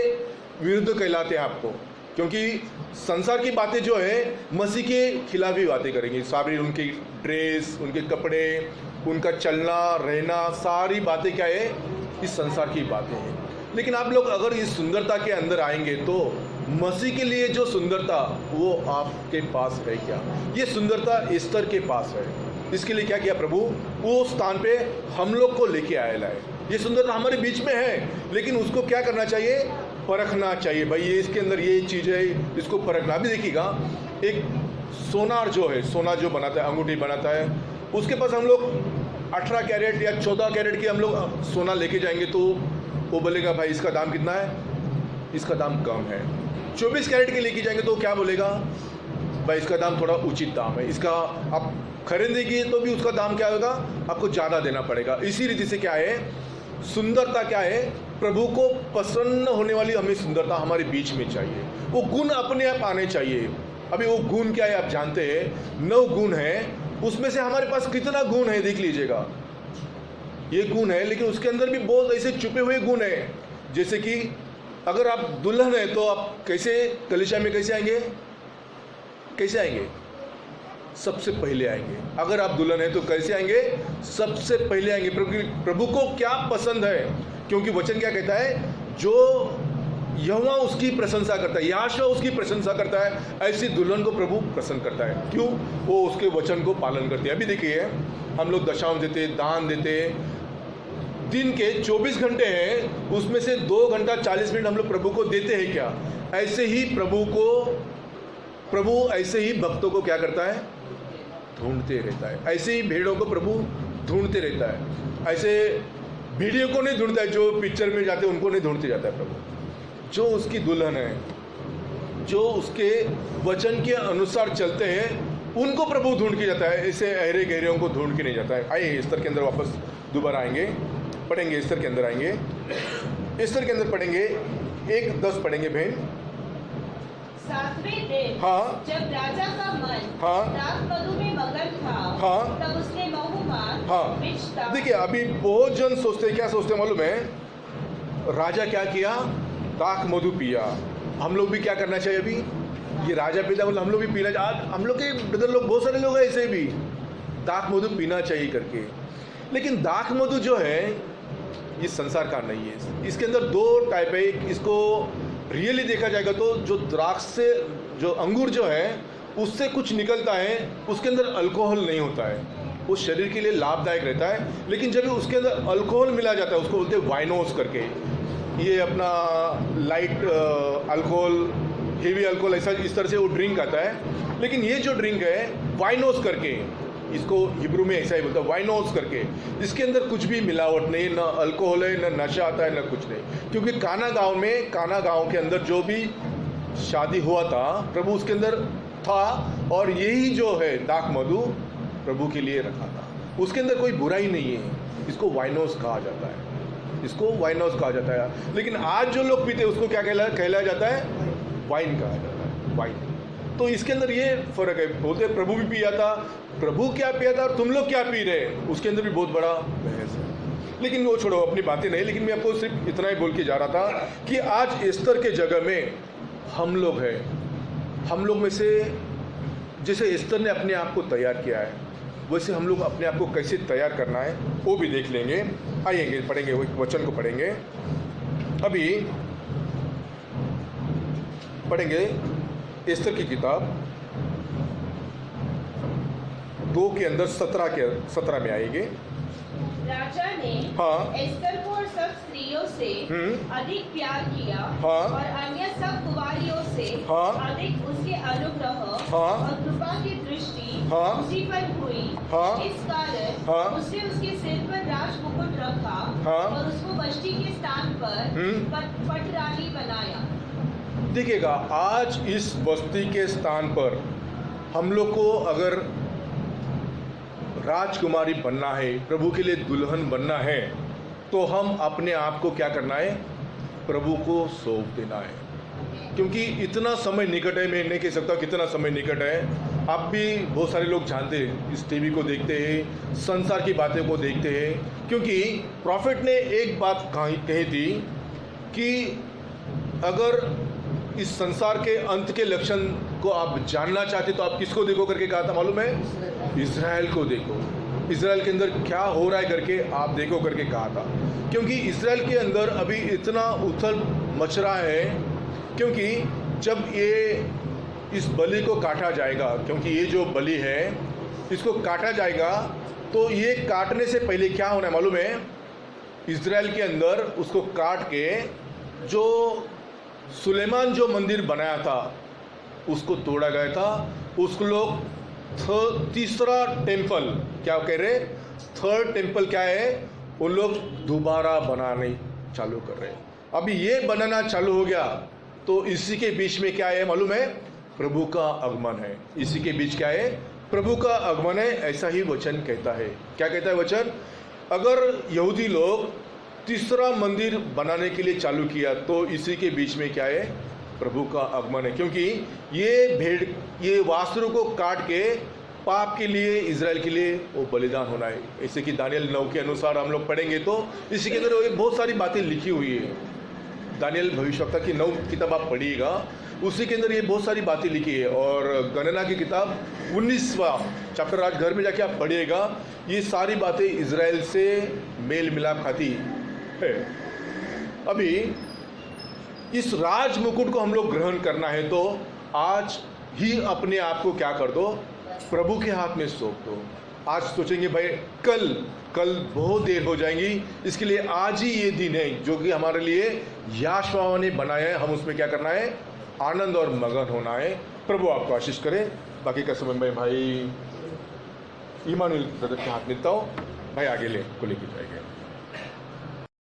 विरुद्ध कहलाते हैं आपको? क्योंकि संसार की बातें जो है मसीह के खिलाफ ही बातें करेंगी। सारी उनकी ड्रेस, उनके कपड़े, उनका चलना रहना, सारी बातें क्या है? इस संसार की बातें हैं। लेकिन आप लोग अगर इस सुंदरता के अंदर आएंगे तो मसीह के लिए जो सुंदरता वो आपके पास है क्या? ये सुंदरता एस्तर के पास है। इसके लिए क्या किया प्रभु? वो स्थान पे हम लोग को लेके आया है। ये सुंदरता हमारे बीच में है, लेकिन उसको क्या करना चाहिए? परखना चाहिए। भाई ये इसके अंदर ये चीज़ है, इसको परखना। अभी देखिएगा, एक सोनार जो है, सोना जो बनाता है, अंगूठी बनाता है, उसके पास हम लोग 18 कैरेट या 14 कैरेट के हम लोग सोना लेके जाएंगे तो वो बोलेगा भाई इसका दाम कितना है? इसका दाम कम है। 24 कैरेट के लेके जाएंगे तो क्या बोलेगा? भाई इसका दाम थोड़ा उचित दाम है, इसका आप खरीदेंगे तो भी उसका दाम क्या होगा? आपको ज़्यादा देना पड़ेगा। इसी रीति से क्या है? सुंदरता क्या है? प्रभु को प्रसन्न होने वाली हमें सुंदरता हमारे बीच में चाहिए। वो गुण अपने आप आने चाहिए। अभी वो गुण क्या है आप जानते हैं? 9 गुण हैं, उसमें से हमारे पास कितना गुण है देख लीजिएगा। ये गुण है, लेकिन उसके अंदर भी बहुत ऐसे छुपे हुए गुण हैं। जैसे कि अगर आप दुल्हन है तो आप कैसे कलीसिया में कैसे आएंगे? कैसे आएंगे? सबसे पहले आएंगे। अगर आप दुल्हन है तो कैसे आएंगे? सबसे पहले आएंगे। प्रभु को क्या पसंद है? क्योंकि वचन क्या कहता है? जो यहोवा उसकी प्रशंसा करता है, याशवा उसकी प्रशंसा करता है, ऐसी दुल्हन को प्रभु प्रसन्न करता है। क्यों? वो उसके वचन को पालन करती है। अभी देखिए, हम लोग दशांश देते, दान देते, दिन के 24 घंटे हैं, उसमें से 2 घंटा 40 मिनट हम लोग प्रभु को देते हैं क्या? ऐसे ही प्रभु ऐसे ही भक्तों को क्या करता है? ढूंढते रहता है। ऐसे ही भेड़ों को प्रभु ढूंढते रहता है। ऐसे भेड़ियों को नहीं ढूंढता है, जो पिक्चर में जाते हैं उनको नहीं ढूंढते जाता है प्रभु। जो उसकी दुल्हन है, जो उसके वचन के अनुसार चलते हैं, उनको प्रभु ढूंढ के जाता है। ऐसे अहरे गहरियों को ढूंढ के नहीं जाता है। आइए एस्तर के अंदर वापस दोबारा आएंगे, पढ़ेंगे एस्तर के अंदर आएंगे। एस्तर के अंदर पढ़ेंगे 1:10 पढ़ेंगे बहन। 7वें दिन हाँ जब राजा का मन हाँ दाख मधु में मगन था, हाँ तब उसने बहुमान हाँ। बिचता। देखिए, देखिए, अभी बहुत जन सोचते हैं, क्या सोचते हैं मालूम है? राजा क्या किया? दाख मधु पिया। हम लोग भी क्या करना चाहिए? अभी ये राजा पीता मतलब हम लोग भी पीना चाहिए। आज हम लोग के ब्रदर लोग, बहुत सारे लोग हैं ऐसे भी दाख मधु पीना चाहिए करके। लेकिन दाख मधु जो है ये संसार का नहीं है, इसके अंदर दो टाइप है। इसको रियली देखा जाएगा तो जो द्राक्ष से जो अंगूर जो है उससे कुछ निकलता है, उसके अंदर अल्कोहल नहीं होता है, वो शरीर के लिए लाभदायक रहता है। लेकिन जब उसके अंदर अल्कोहल मिला जाता है उसको बोलते हैं वाइनोस करके। ये अपना लाइट अल्कोहल, हेवी अल्कोहल, ऐसा इस तरह से वो ड्रिंक आता है। लेकिन ये जो ड्रिंक है वाइनोस करके, इसको हिब्रू में ऐसा ही बोलता है वाइनोस करके। इसके अंदर कुछ भी मिलावट नहीं, ना अल्कोहल है, ना नशा आता है, ना कुछ नहीं। क्योंकि काना गांव के अंदर जो भी शादी हुआ था प्रभु उसके अंदर था, और यही जो है दाख मधु प्रभु के लिए रखा था। उसके अंदर कोई बुराई नहीं है, इसको वाइनोस कहा जाता है, इसको वाइनोस कहा जाता है। लेकिन आज जो लोग पीते हैं उसको क्या कहलाया जाता है? वाइन कहा जाता है, वाइन। तो इसके अंदर ये फर्क है। बोलते हैं प्रभु भी पिया था, प्रभु क्या पिया था और तुम लोग क्या पी रहे हैं, उसके अंदर भी बहुत बड़ा बहस है। लेकिन वो छोड़ो, अपनी बातें नहीं। लेकिन मैं आपको सिर्फ इतना ही बोल के जा रहा था कि आज एस्तर के जगह में हम लोग हैं। हम लोग में से जैसे एस्तर ने अपने आप को तैयार किया है, वैसे हम लोग अपने आप को कैसे तैयार करना है वो भी देख लेंगे। आइएंगे, पढ़ेंगे, वो वचन को पढ़ेंगे। अभी पढ़ेंगे एस्तर की किताब 2 के अंदर 17 में आएंगे। राजा ने हाँ। एस्तर को और सब स्त्रियों से अधिक प्यार किया, हाँ। और अन्य सब कुमारियों से हाँ। अधिक उसके अनुग्रह हाँ। और कृपा की दृष्टि हाँ। उसी पर हुई। हाँ। इस कारण हाँ। उसने उसके सिर पर राज मुकुट रखा, हाँ। और उसको वष्टी के स्थान पर पटरानी बनाया। देखिएगा, आज इस बस्ती के स्थान पर हम लोग को अगर राजकुमारी बनना है, प्रभु के लिए दुल्हन बनना है, तो हम अपने आप को क्या करना है? प्रभु को सौंप देना है। क्योंकि इतना समय निकट है, मैं नहीं कह सकता कितना समय निकट है। आप भी बहुत सारे लोग जानते हैं, इस टीवी को देखते हैं, संसार की बातें को देखते हैं। क्योंकि प्रॉफिट ने एक बात कही थी कि अगर इस संसार के अंत के लक्षण को आप जानना चाहते तो आप किसको देखो करके कहा था मालूम है? इज़राइल को देखो, इज़राइल के अंदर क्या हो रहा है करके आप देखो करके कहा था। क्योंकि इज़राइल के अंदर अभी इतना उथल मच रहा है, क्योंकि जब ये इस बलि को काटा जाएगा, क्योंकि ये जो बलि है इसको काटा जाएगा, तो ये काटने से पहले क्या होना है मालूम है? इज़राइल के अंदर उसको काट के जो सुलेमान जो मंदिर बनाया था उसको तोड़ा गया था। उसको लोग तीसरा टेम्पल क्या कह रहे? थर्ड टेम्पल क्या है? वो लोग दोबारा बनाने चालू कर रहे हैं। अभी ये बनाना चालू हो गया तो इसी के बीच में क्या है मालूम है? प्रभु का आगमन है। इसी के बीच क्या है? प्रभु का आगमन है। ऐसा ही वचन कहता है। क्या कहता है वचन? अगर यहूदी लोग तीसरा मंदिर बनाने के लिए चालू किया तो इसी के बीच में क्या है? प्रभु का आगमन है। क्योंकि ये वासुरों को काट के पाप के लिए, इज़राइल के लिए वो बलिदान होना है। जैसे कि दानियल 9 के अनुसार हम लोग पढ़ेंगे तो इसी के अंदर बहुत सारी बातें लिखी हुई है। दानियल भविष्यवक्ता की 9 किताब आप पढ़िएगा, उसी के अंदर ये बहुत सारी बातें लिखी है। और गणना की किताब 19वां चैप्टर आज घर में जाके आप पढ़िएगा, ये सारी बातें इज़राइल से मेल मिलाप खाती है। अभी इस राज मुकुट को हम लोग ग्रहण करना है तो आज ही अपने आप को क्या कर दो? प्रभु के हाथ में सौंप दो। आज सोचेंगे भाई कल बहुत देर हो जाएंगी, इसके लिए आज ही ये दिन है जो कि हमारे लिए याशवा ने बनाया है। हम उसमें क्या करना है? आनंद और मगन होना है। प्रभु आपको आशीष करे। बाकी का समय में भाई इमानुएल ब्रदर के हाथ मिलता हूँ, भाई आगे को लेके जाएंगे।